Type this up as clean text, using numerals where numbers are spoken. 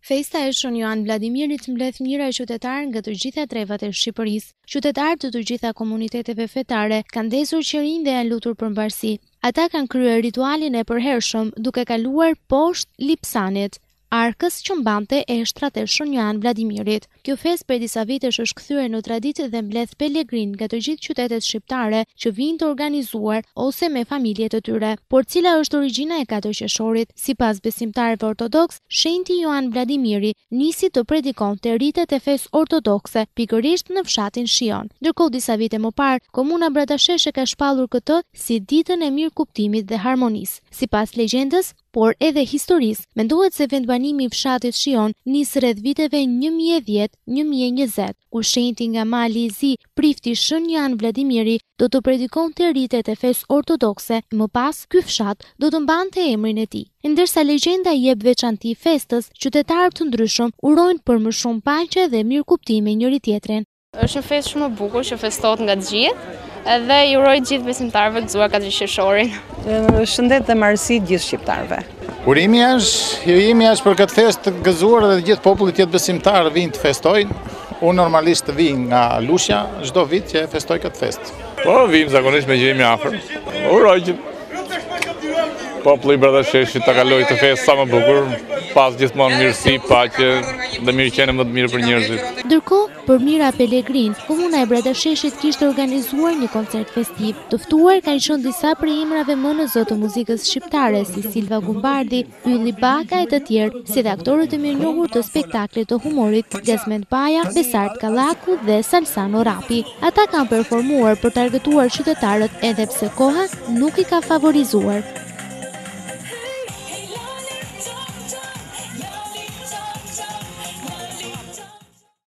Festa e Shën Joan Vladimirit mbledh mijëra qytetarë nga të gjitha trevat e Shqipërisë. Qytetarë të gjitha komuniteteve fetare kanë ndezur qerin dhe janë lutur për mbarësi. Ata kanë kryer ritualin e përhershëm duke kaluar poshtë Lipsanit, arkës që mbante eshtrat e Shën Joan Vladimirit. Kjo festë për disa vitesh është kthyer në traditë dhe mbledh pelegrin nga të gjithë qytetet shqiptare që vijnë të organizuar ose me familjet e tyre. Por cila është origjina e 4 qershorit? Sipas besimtarëve ortodoks, shenjti Joan Vladimiri nisi të predikonte ritet e fesë ortodokse, pikërisht në fshatin Shion. Ndërkohë disa vite më parë, komuna Bradasheshe ka shpallur këtë si ditën e mirëkuptimit dhe harmonisë. Sipas legjendës, por edhe historisë, mendohet se vendbanimi i fshatit Shion nis rreth viteve 1110-1120, kur shenjti nga mali i zi prifti Shën Joan Vladimiri do të predikonte ritet e fesë ortodokse, më pas ky fshat do të mbante emrin e tij. Ndërsa legjenda i jep veçanti festës, qytetarë të ndryshëm urojnë për më shumë paqe dhe mirëkuptime njëri tjetrin. Është një festë shumë e bukur që festohet nga të gjithë, edhe i uroj gjithë besimtarëve gëzuar 4 qershorin. Shëndet dhe marrësi gjithë shqiptarëve. Urimi është për këtë festë të gëzuar dhe gjithë populli të jetë besimtar vinë të festojnë. Unë normalisht të vij nga Lusha çdo vit që festoj këtë festë. Po vim zakonisht me që jemi afër. Uroj që populli i Bradasheshit ta kalojë të festë sa më bukur, pas gjithmonë mirësi, paqe dhe mirëqenie më të mirë për njerëzit. Ndërkohë, për mira pelegrin, komuna e Bradasheshit kishte organizuar një koncert festiv. Të ftuar kanë qenë disa prej emrave më në zot të muzikës shqiptare, si Silva Gumbardi, Ylli Baka e të tjerë, si dhe aktorët e mirënjohur të spektaklit të humorit, Gazmend Baja, Besart Kallaku dhe Salsano Rapi. Ata kanë performuar për targetuar qytetarët edhe pse koha nuk i ka favorizuar.